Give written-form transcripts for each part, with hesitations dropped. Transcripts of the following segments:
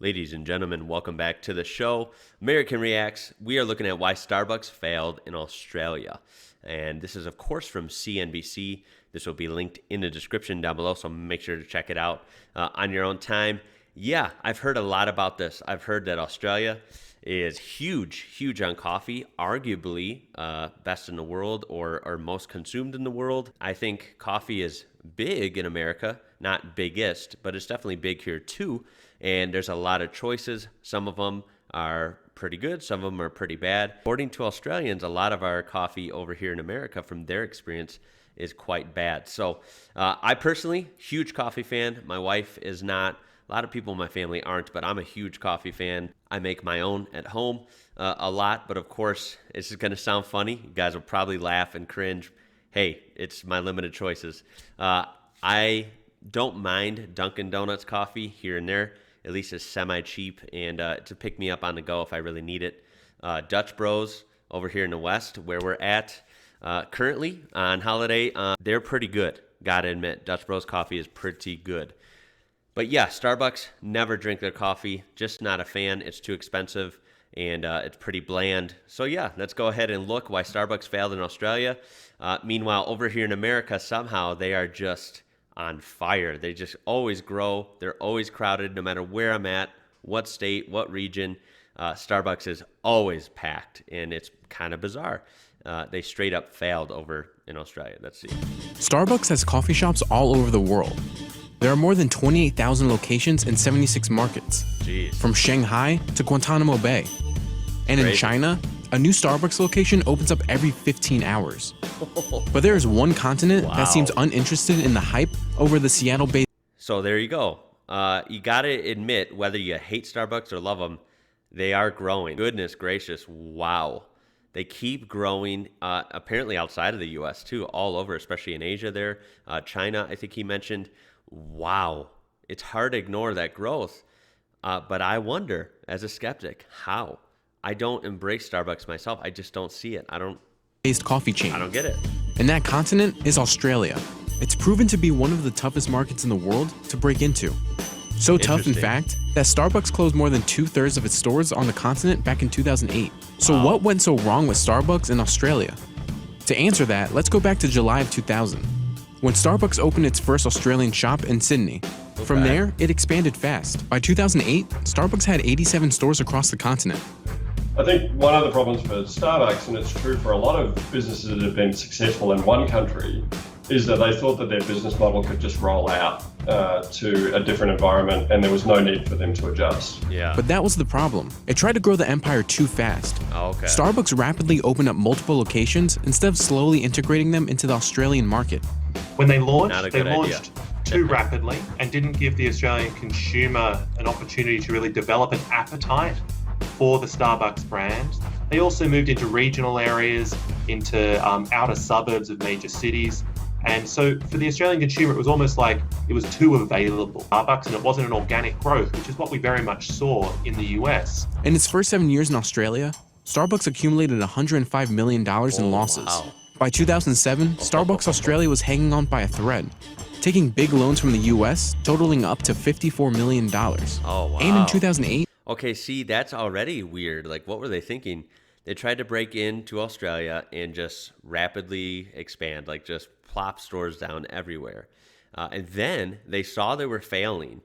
Ladies and gentlemen, welcome back to the show. American Reacts. We are looking at why Starbucks failed in Australia. And this is, of course, from CNBC. This will be linked in the description down below, so make sure to check it out on your own time. Yeah, I've heard a lot about this. I've heard that Australia is huge on coffee, arguably best in the world or most consumed in the world. I think coffee is big in America, not biggest, but it's definitely big here too. And there's a lot of choices. Some of them are pretty good, some of them are pretty bad. According to Australians, a lot of our coffee over here in America, from their experience, is quite bad. So I personally, huge coffee fan. My wife is not. A lot of people in my family aren't, but I'm a huge coffee fan. I make my own at home a lot, but of course, this is going to sound funny. You guys will probably laugh and cringe. Hey, it's my limited choices. I don't mind Dunkin' Donuts coffee here and there. At least it's semi-cheap and to pick me up on the go if I really need it. Dutch Bros over here in the West, where we're at currently on holiday, they're pretty good. Gotta admit, Dutch Bros coffee is pretty good. But yeah, Starbucks, never drink their coffee. Just not a fan. It's too expensive and it's pretty bland. So yeah, let's go ahead and look why Starbucks failed in Australia. Meanwhile, over here in America, somehow they are just on fire. They just always grow. They're always crowded no matter where I'm at, what state, what region. Starbucks is always packed, and it's kind of bizarre. They straight up failed over in Australia. Let's see. Starbucks has coffee shops all over the world. There are more than 28,000 locations in 76 markets, Jeez. From Shanghai to Guantanamo Bay. And in Crazy. China, a new Starbucks location opens up every 15 hours. But there is one continent that seems uninterested in the hype over the Seattle-based. So there you go. You got to admit, whether you hate Starbucks or love them, they are growing. Goodness gracious, wow. They keep growing, apparently outside of the U.S. too, all over, especially in Asia there. China, I think he mentioned. Wow. It's hard to ignore that growth. But I wonder, as a skeptic, how? I don't embrace Starbucks myself. I just don't see it. Based coffee chain. I don't get it. And that continent is Australia. It's proven to be one of the toughest markets in the world to break into. So tough, in fact, that Starbucks closed more than 2/3 of its stores on the continent back in 2008. So what went so wrong with Starbucks in Australia? To answer that, let's go back to July of 2000, when Starbucks opened its first Australian shop in Sydney. From there, it expanded fast. By 2008, Starbucks had 87 stores across the continent. I think one of the problems for Starbucks, and it's true for a lot of businesses that have been successful in one country, is that they thought that their business model could just roll out to a different environment and there was no need for them to adjust. Yeah. But that was the problem. It tried to grow the empire too fast. Okay. Starbucks rapidly opened up multiple locations instead of slowly integrating them into the Australian market. When they Not a launched, good they launched too rapidly and didn't give the Australian consumer an opportunity to really develop an appetite for the Starbucks brand. They also moved into regional areas, into outer suburbs of major cities. And so for the Australian consumer, it was almost like it was too available. Starbucks, and it wasn't an organic growth, which is what we very much saw in the US. In its first 7 years in Australia, Starbucks accumulated $105 million in losses. Wow. By 2007, Starbucks Australia was hanging on by a thread, taking big loans from the US, totaling up to $54 million. Oh, wow. And in 2008, Okay, see, that's already weird. Like, what were they thinking? They tried to break into Australia and just rapidly expand, like just plop stores down everywhere. And then they saw they were failing,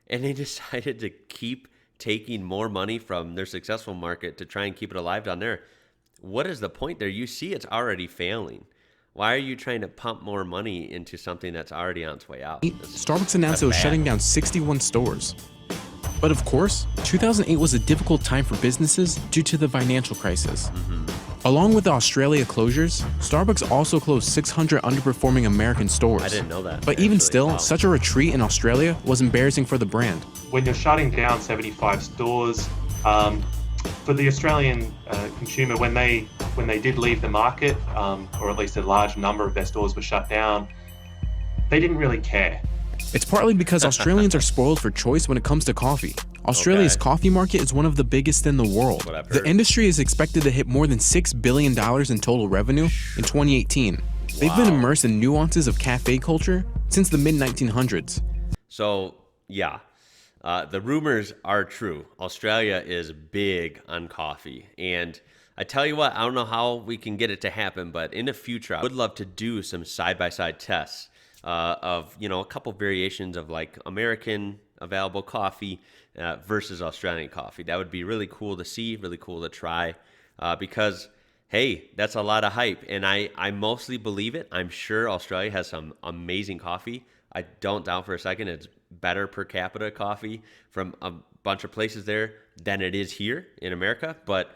and they decided to keep taking more money from their successful market to try and keep it alive down there. What is the point there? You see it's already failing. Why are you trying to pump more money into something that's already on its way out? Starbucks announced it was shutting down 61 stores. But of course, 2008 was a difficult time for businesses due to the financial crisis. Along with the Australia closures, Starbucks also closed 600 underperforming American stores. I didn't know that. But even still, Wow. such a retreat in Australia was embarrassing for the brand. When you're shutting down 75 stores, for the Australian consumer, when they did leave the market, or at least a large number of their stores were shut down, they didn't really care. It's partly because Australians are spoiled for choice when it comes to coffee. Australia's coffee market is one of the biggest in the world. The industry is expected to hit more than $6 billion in total revenue in 2018. They've been immersed in nuances of cafe culture since the mid-1900s. So, yeah. The rumors are true. Australia is big on coffee. And I tell you what, I don't know how we can get it to happen, but in the future, I would love to do some side-by-side tests of, a couple variations of like American available coffee versus Australian coffee. That would be really cool to see, really cool to try because, hey, that's a lot of hype. And I mostly believe it. I'm sure Australia has some amazing coffee. I don't doubt for a second it's better per capita coffee from a bunch of places there than it is here in America. But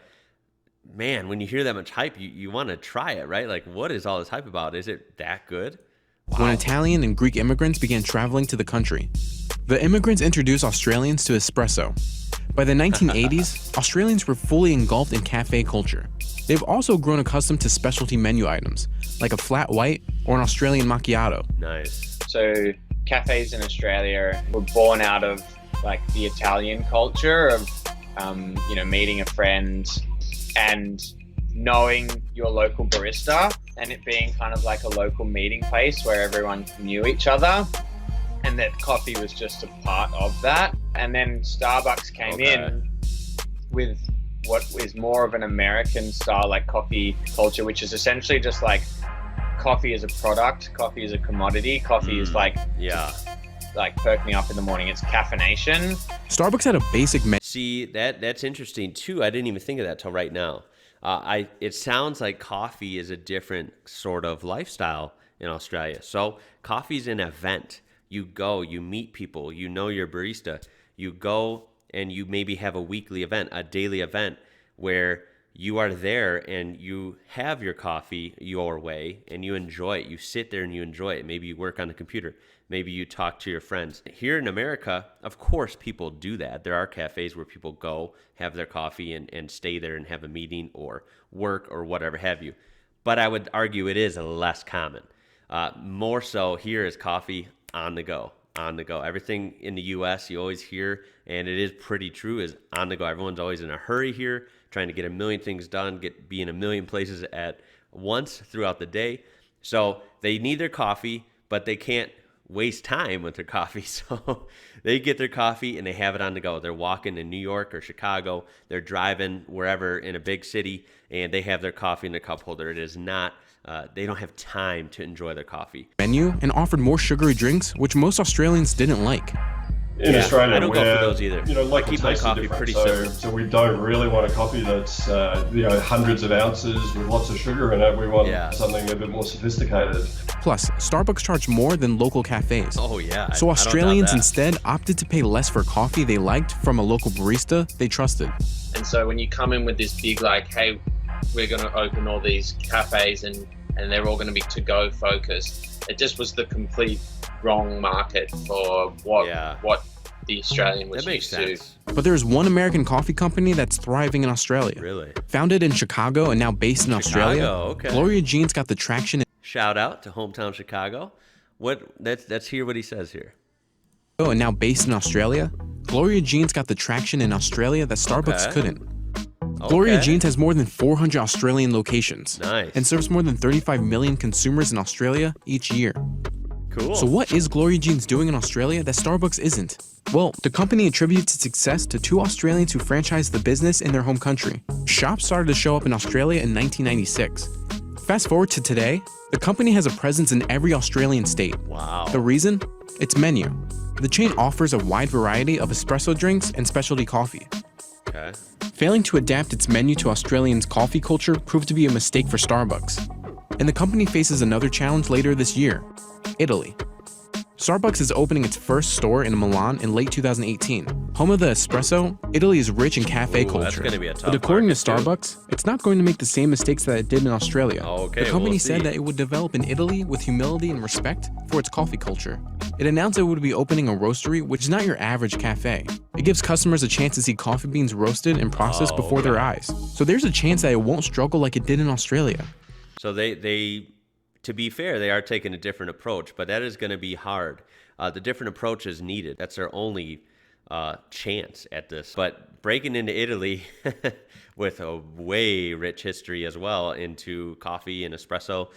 man, when you hear that much hype, you want to try it, right? Like, what is all this hype about? Is it that good? Wow. When Italian and Greek immigrants began traveling to the country, the immigrants introduced Australians to espresso. By the 1980s, Australians were fully engulfed in cafe culture. They've also grown accustomed to specialty menu items, like a flat white or an Australian macchiato. Nice. So cafes in Australia were born out of like the Italian culture of, meeting a friend and knowing your local barista and it being kind of like a local meeting place where everyone knew each other. And that coffee was just a part of that. And then Starbucks came in with what is more of an American style, like coffee culture, which is essentially just like coffee is a product, coffee is a commodity, coffee is like perk me up in the morning. It's caffeination. Starbucks had a basic menu. See, that's interesting too. I didn't even think of that till right now. It sounds like coffee is a different sort of lifestyle in Australia. So coffee's an event. You go, you meet people, you know your barista. You go and you maybe have a weekly event, a daily event where you are there and you have your coffee your way and you enjoy it. You sit there and you enjoy it. Maybe you work on the computer. Maybe you talk to your friends. Here in America, of course, people do that. There are cafes where people go, have their coffee and stay there and have a meeting or work or whatever have you. But I would argue it is less common. More so here is coffee on the go. Everything in the U.S. you always hear, and it is pretty true, is on the go. Everyone's always in a hurry here, trying to get a million things done, be in a million places at once throughout the day. So they need their coffee, but they can't waste time with their coffee. So they get their coffee and they have it on the go. They're walking in New York or Chicago. They're driving wherever in a big city, and they have their coffee in their cup holder. It is not... they don't have time to enjoy their coffee. Menu and offered more sugary drinks, which most Australians didn't like. In Australia, I don't go for those either. Like I keep my coffee pretty simple. So we don't really want a coffee that's hundreds of ounces with lots of sugar in it. We want something a bit more sophisticated. Plus, Starbucks charged more than local cafes. Oh yeah. So Australians instead opted to pay less for coffee they liked from a local barista they trusted. And so when you come in with this big like, hey, we're going to open all these cafes and they're all going to be to-go focused. It just was the complete wrong market for what the Australian was used to. But there's one American coffee company that's thriving in Australia. Really? Founded in Chicago and now based in Australia, okay. Gloria Jeans got the traction. Shout out to hometown Chicago. Let's hear what he says here. And now based in Australia, Gloria Jeans got the traction in Australia that Starbucks couldn't. Gloria Jeans has more than 400 Australian locations and serves more than 35 million consumers in Australia each year. Cool. So what is Gloria Jeans doing in Australia that Starbucks isn't? Well, the company attributes its success to two Australians who franchised the business in their home country. Shops started to show up in Australia in 1996. Fast forward to today, the company has a presence in every Australian state. Wow. The reason? Its menu. The chain offers a wide variety of espresso drinks and specialty coffee. Okay. Failing to adapt its menu to Australians' coffee culture proved to be a mistake for Starbucks. And the company faces another challenge later this year: Italy. Starbucks is opening its first store in Milan in late 2018. Home of the espresso, Italy is rich in cafe culture. That's gonna be a tough but according to market, Starbucks, it's not going to make the same mistakes that it did in Australia. Okay, the company we'll said see. that it would develop in Italy with humility and respect for its coffee culture. It announced it would be opening a roastery, which is not your average cafe. It gives customers a chance to see coffee beans roasted and processed before their eyes. So there's a chance that it won't struggle like it did in Australia. So they to be fair, they are taking a different approach, but that is going to be hard. The different approach is needed. That's their only chance at this. But breaking into Italy with a way rich history as well into coffee and espresso,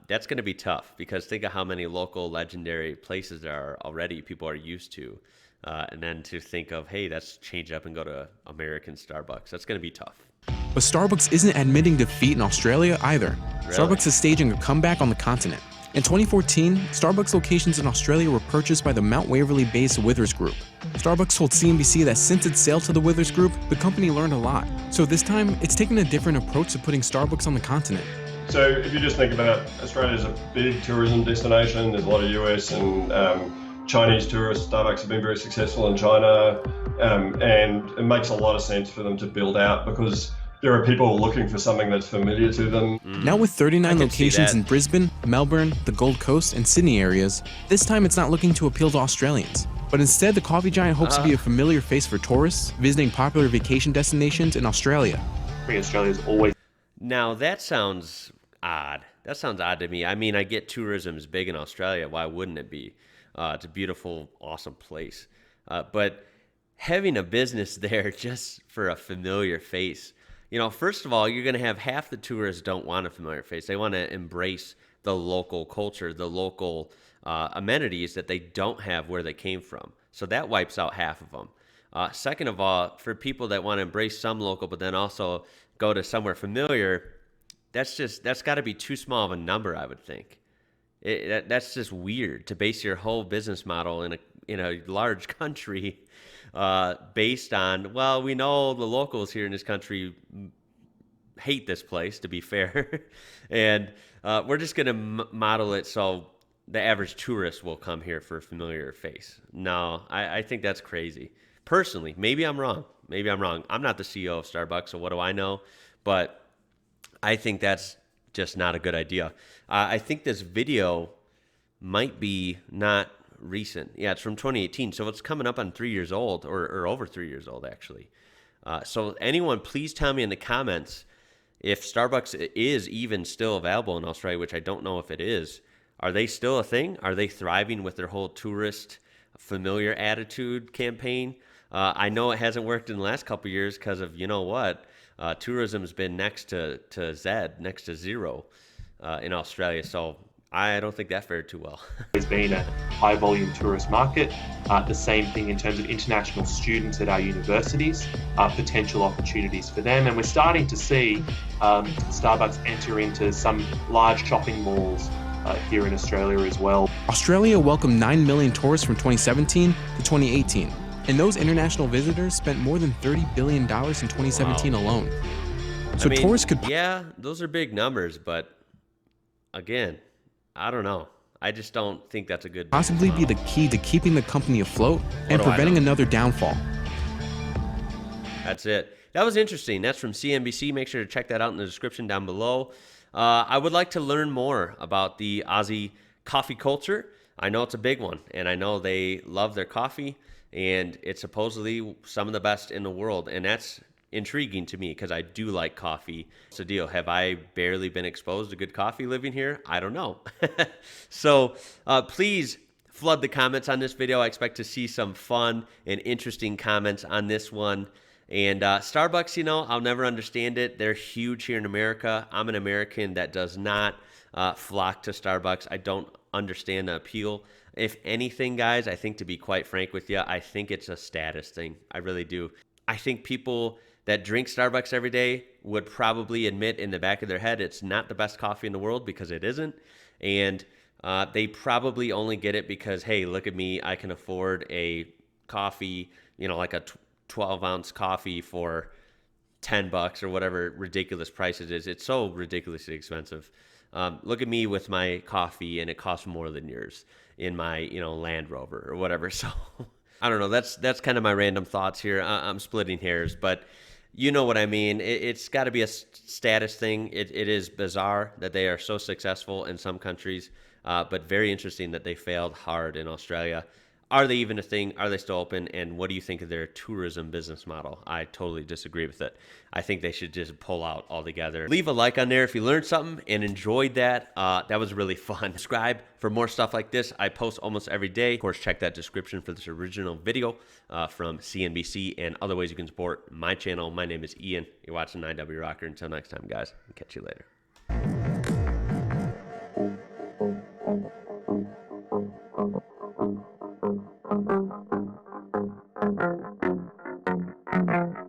that's going to be tough because think of how many local legendary places there are already people are used to. And then to think of, hey, let's change up and go to American Starbucks. That's going to be tough. But Starbucks isn't admitting defeat in Australia either. Really? Starbucks is staging a comeback on the continent. In 2014, Starbucks locations in Australia were purchased by the Mount Waverley-based Withers Group. Starbucks told CNBC that since its sale to the Withers Group, the company learned a lot. So this time, it's taken a different approach to putting Starbucks on the continent. So if you just think about Australia as a big tourism destination, there's a lot of US and Chinese tourists. Starbucks have been very successful in China, and it makes a lot of sense for them to build out because there are people looking for something that's familiar to them. Now with 39 locations in Brisbane, Melbourne, the Gold Coast, and Sydney areas, this time it's not looking to appeal to Australians. But instead, the coffee giant hopes to be a familiar face for tourists visiting popular vacation destinations in Australia. Australia's always... Now, that sounds odd. That sounds odd to me. I mean, I get tourism is big in Australia. Why wouldn't it be? It's a beautiful, awesome place. But having a business there just for a familiar face, you know, first of all, you're going to have half the tourists don't want a familiar face. They want to embrace the local culture, the local amenities that they don't have where they came from. So that wipes out half of them. Second of all, for people that want to embrace some local, but then also go to somewhere familiar, that's got to be too small of a number, I would think. That's just weird to base your whole business model in a large country based on, well, we know the locals here in this country hate this place, to be fair, and we're just going to model it so the average tourist will come here for a familiar face. No, I think that's crazy. Personally, maybe I'm wrong. I'm not the CEO of Starbucks, so what do I know? But I think that's just not a good idea. I think this video might be not recent. Yeah, it's from 2018, so it's coming up on 3 years old, or over 3 years old, actually. So anyone, please tell me in the comments if Starbucks is even still available in Australia, which I don't know if it is. Are they still a thing? Are they thriving with their whole tourist familiar attitude campaign? I know it hasn't worked in the last couple of years because of, you know what, tourism's been next to zero in Australia. So I don't think that fared too well. It's been a high volume tourist market. The same thing in terms of international students at our universities, potential opportunities for them. And we're starting to see Starbucks enter into some large shopping malls here in Australia as well. Australia welcomed 9 million tourists from 2017 to 2018. And those international visitors spent more than $30 billion in 2017 alone. So I mean, tourists could... Yeah, those are big numbers, but again, I don't know. I just don't think that's a good... possibly be the key to keeping the company afloat and preventing another downfall. That's it. That was interesting. That's from CNBC. Make sure to check that out in the description down below. I would like to learn more about the Aussie coffee culture. I know it's a big one, and I know they love their coffee, and it's supposedly some of the best in the world, and that's intriguing to me because I do like coffee. It's a deal. Have I barely been exposed to good coffee living here? I don't know. So please flood the comments on this video. I expect to see some fun and interesting comments on this one. And Starbucks, you know, I'll never understand it. They're huge here in America. I'm an American that does not flock to Starbucks. I don't understand the appeal. If anything, guys, I think, to be quite frank with you, I think it's a status thing. I really do. I think people that drink Starbucks every day would probably admit in the back of their head it's not the best coffee in the world, because it isn't. And they probably only get it because, hey, look at me, I can afford a coffee, you know, like a 12-ounce coffee for $10 or whatever ridiculous price it is. It's so ridiculously expensive. Look at me with my coffee, and it costs more than yours in my, you know, Land Rover or whatever. So I don't know. That's kind of my random thoughts here. I'm splitting hairs, but you know what I mean. It's got to be a status thing. It is bizarre that they are so successful in some countries, but very interesting that they failed hard in Australia. Are they even a thing? Are they still open? And what do you think of their tourism business model? I totally disagree with it. I think they should just pull out altogether. Leave a like on there if you learned something and enjoyed that. That was really fun. Subscribe for more stuff like this. I post almost every day. Of course, check that description for this original video from CNBC and other ways you can support my channel. My name is Ian. You're watching IWrocker. Until next time, guys. I'll catch you later. Thank you. Bye.